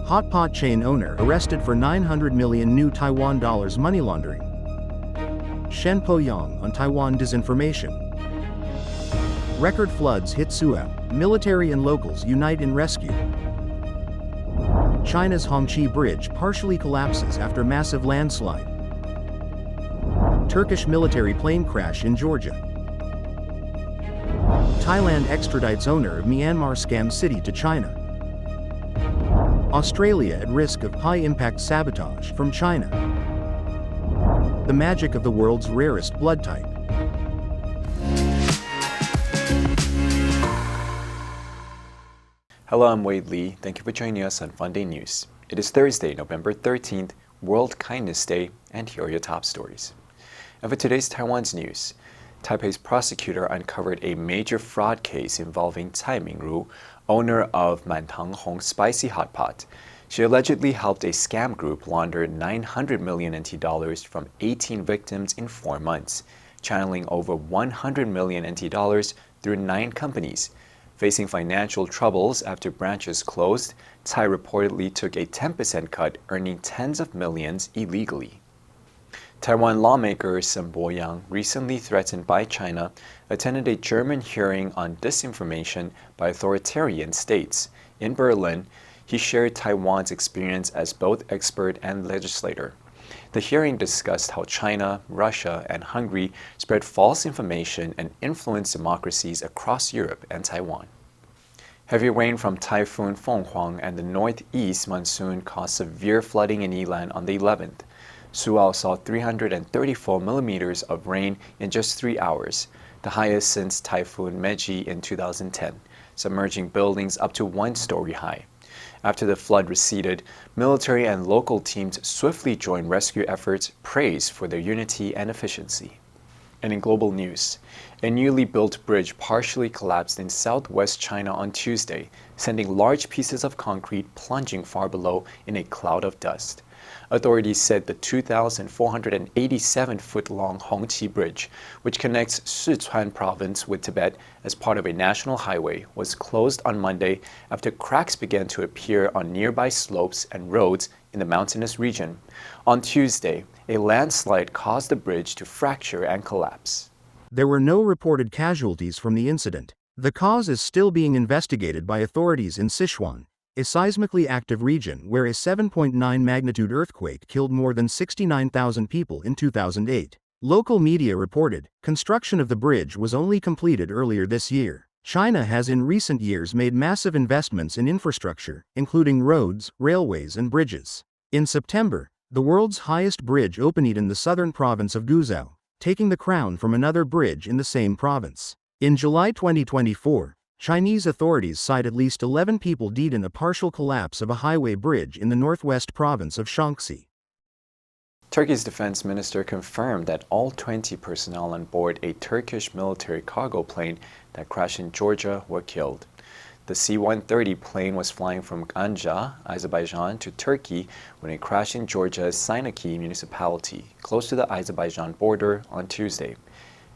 Hot pot chain owner arrested for 900 million new Taiwan dollars money laundering. Shen on Taiwan Disinformation. Record floods hit Suao, military and locals unite in rescue. China's Hongqi bridge partially collapses after massive landslide. Turkish military plane crash in Georgia. Thailand extradites owner of Myanmar scam city to China. Australia at risk of high-impact sabotage from China. The magic of the world's rarest blood type. Hello, I'm Wade Lee. Thank you for joining us on FUNDAY News. It is Thursday, November 13th, World Kindness Day, and here are your top stories. And for today's Taiwan's news, Taipei's prosecutor uncovered a major fraud case involving Tsai Ming-ru, owner of Mantang Hong Spicy Hot Pot. She allegedly helped a scam group launder 900 million NT dollars from 18 victims in 4 months, channeling over 100 million NT dollars through 9 companies. Facing financial troubles after branches closed, Tsai reportedly took a 10% cut, earning tens of millions illegally. Taiwan lawmaker沈伯洋, recently threatened by China, attended a German hearing on disinformation by authoritarian states. In Berlin, he shared Taiwan's experience as both expert and legislator. The hearing discussed how China, Russia, and Hungary spread false information and influenced democracies across Europe and Taiwan. Heavy rain from Typhoon Fenghuang and the northeast monsoon caused severe flooding in Yilan on the 11th. Suao saw 334 millimeters of rain in just 3 hours, the highest since Typhoon Meiji in 2010, submerging buildings up to 1 story high. After the flood receded, military and local teams swiftly joined rescue efforts, praised for their unity and efficiency. And in global news, a newly built bridge partially collapsed in southwest China on Tuesday, sending large pieces of concrete plunging far below in a cloud of dust. Authorities said the 2,487-foot-long Hongqi Bridge, which connects Sichuan province with Tibet as part of a national highway, was closed on Monday after cracks began to appear on nearby slopes and roads in the mountainous region. On Tuesday, a landslide caused the bridge to fracture and collapse. There were no reported casualties from the incident. The cause is still being investigated by authorities in Sichuan, a seismically active region where a 7.9 magnitude earthquake killed more than 69,000 people in 2008. Local media reported, construction of the bridge was only completed earlier this year. China has in recent years made massive investments in infrastructure, including roads, railways, and bridges. In September, the world's highest bridge opened in the southern province of Guizhou, taking the crown from another bridge in the same province. In July 2024, Chinese authorities cite at least 11 people dead in a partial collapse of a highway bridge in the northwest province of Hongqi. Turkey's defense minister confirmed that all 20 personnel on board a Turkish military cargo plane that crashed in Georgia were killed. The C-130 plane was flying from Ganja, Azerbaijan, to Turkey when it crashed in Georgia's Sinaki municipality, close to the Azerbaijan border, on Tuesday.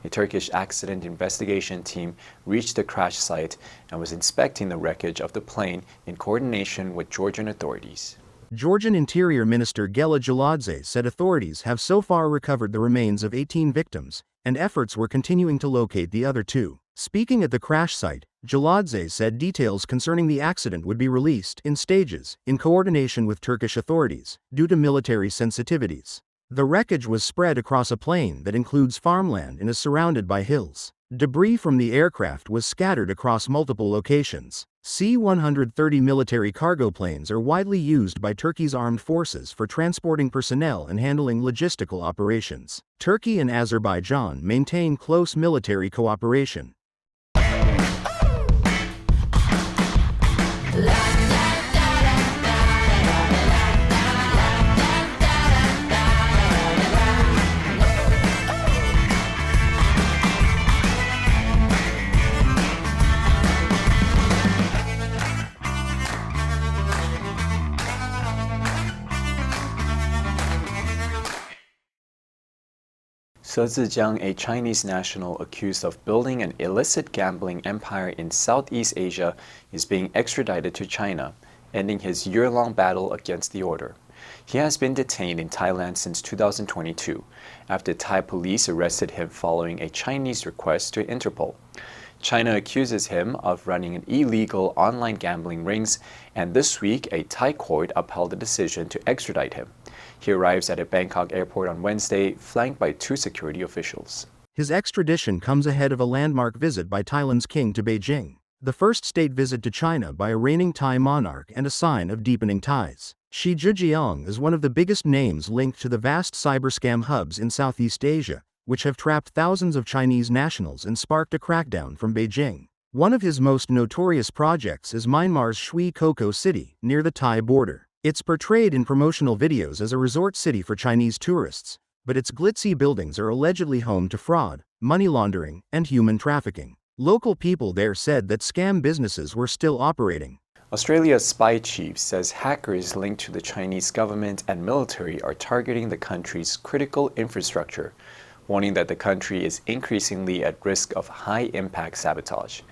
A Turkish accident investigation team reached the crash site and was inspecting the wreckage of the plane in coordination with Georgian authorities. Georgian Interior Minister Gela Gjeladze said authorities have so far recovered the remains of 18 victims, and efforts were continuing to locate the other 2. Speaking at the crash site, Gjeladze said details concerning the accident would be released in stages, in coordination with Turkish authorities, due to military sensitivities. The wreckage was spread across a plain that includes farmland and is surrounded by hills. Debris from the aircraft was scattered across multiple locations. C-130 military cargo planes are widely used by Turkey's armed forces for transporting personnel and handling logistical operations. Turkey and Azerbaijan maintain close military cooperation. She Zijiang, a Chinese national accused of building an illicit gambling empire in Southeast Asia, is being extradited to China. ending his year-long battle against the order. He has been detained in Thailand since 2022 after Thai police arrested him following a Chinese request to Interpol. China accuses him of running an illegal online gambling rings, and this week a Thai court upheld the decision to extradite him. He arrives at a Bangkok airport on Wednesday, flanked by 2 security officials. His extradition comes ahead of a landmark visit by Thailand's king to Beijing, the first state visit to China by a reigning Thai monarch and a sign of deepening ties. Xi Jinping is one of the biggest names linked to the vast cyber scam hubs in Southeast Asia, which have trapped thousands of Chinese nationals and sparked a crackdown from Beijing. One of his most notorious projects is Myanmar's Shui Koko City, near the Thai border. It's portrayed in promotional videos as a resort city for Chinese tourists, but its glitzy buildings are allegedly home to fraud, money laundering, and human trafficking. Local people there said that scam businesses were still operating. Australia's spy chief says hackers linked to the Chinese government and military are targeting the country's critical infrastructure, warning that the country is increasingly at risk of high-impact sabotage.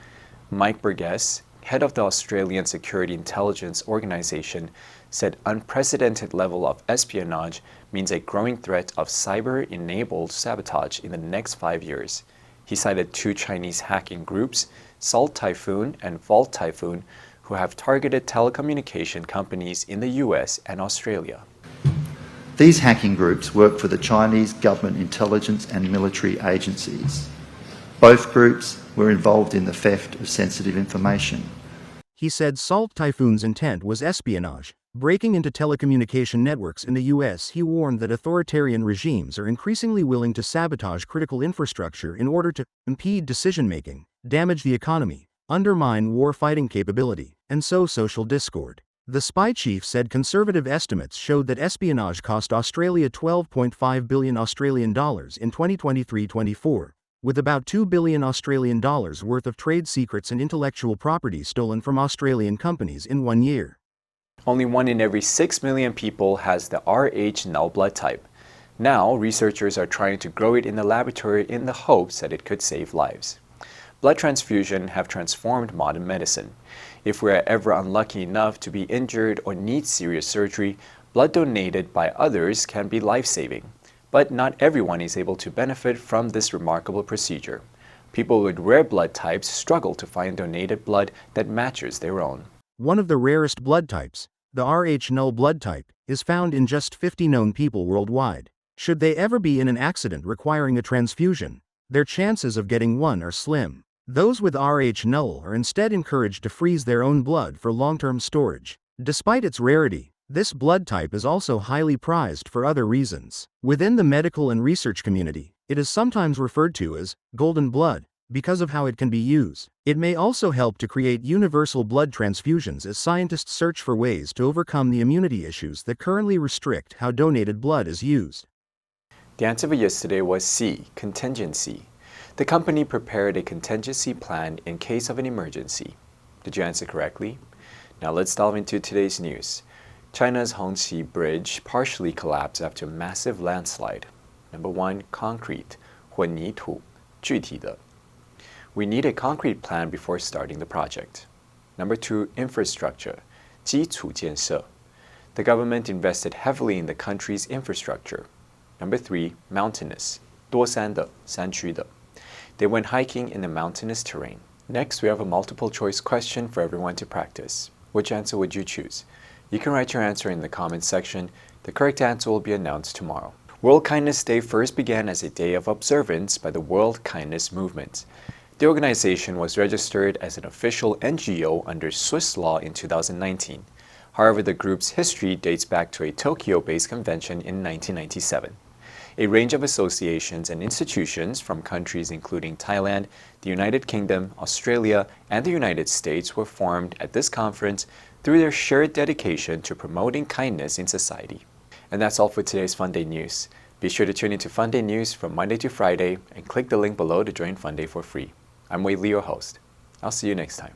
Mike Burgess, head of the Australian Security Intelligence Organization, said unprecedented level of espionage means a growing threat of cyber-enabled sabotage in the next 5 years. He cited 2 Chinese hacking groups, Salt Typhoon and Vault Typhoon, who have targeted telecommunication companies in the US and Australia. These hacking groups work for the Chinese government intelligence and military agencies. Both groups were involved in the theft of sensitive information. He said Salt Typhoon's intent was espionage, breaking into telecommunication networks in the US. He warned that authoritarian regimes are increasingly willing to sabotage critical infrastructure in order to impede decision-making, damage the economy, undermine war-fighting capability, and sow social discord. The spy chief said conservative estimates showed that espionage cost Australia $12.5 billion Australian dollars in 2023-24, with about $2 billion Australian dollars worth of trade secrets and intellectual property stolen from Australian companies in 1 year. Only 1 in every 6 million people has the Rh null blood type. Now, researchers are trying to grow it in the laboratory in the hopes that it could save lives. Blood transfusion have transformed modern medicine. If we are ever unlucky enough to be injured or need serious surgery, blood donated by others can be life-saving. But not everyone is able to benefit from this remarkable procedure. People with rare blood types struggle to find donated blood that matches their own. One of the rarest blood types, the Rh null blood type, is found in just 50 known people worldwide. Should they ever be in an accident requiring a transfusion, their chances of getting one are slim. Those with Rh null are instead encouraged to freeze their own blood for long-term storage. Despite its rarity, this blood type is also highly prized for other reasons. Within the medical and research community, it is sometimes referred to as golden blood because of how it can be used. It may also help to create universal blood transfusions as scientists search for ways to overcome the immunity issues that currently restrict how donated blood is used. The answer for yesterday was C, contingency. The company prepared a contingency plan in case of an emergency. Did you answer correctly? Now let's delve into today's news. China's Hongqi Bridge partially collapsed after a massive landslide. Number 1, concrete, 混凝土，具体的。We need a concrete plan before starting the project. Number 2, infrastructure, 基础建设。The government invested heavily in the country's infrastructure. Number 3, mountainous, 多山的，山区的。They went hiking in the mountainous terrain. Next, we have a multiple choice question for everyone to practice. Which answer would you choose? You can write your answer in the comments section. The correct answer will be announced tomorrow. World Kindness Day first began as a day of observance by the World Kindness Movement. The organization was registered as an official NGO under Swiss law in 2019. However, the group's history dates back to a Tokyo-based convention in 1997. A range of associations and institutions from countries including Thailand, the United Kingdom, Australia, and the United States were formed at this conference through their shared dedication to promoting kindness in society. And that's all for today's FUNDAY News. Be sure to tune into FUNDAY News from Monday to Friday and click the link below to join FUNDAY for free. I'm Wei Li, your host. I'll see you next time.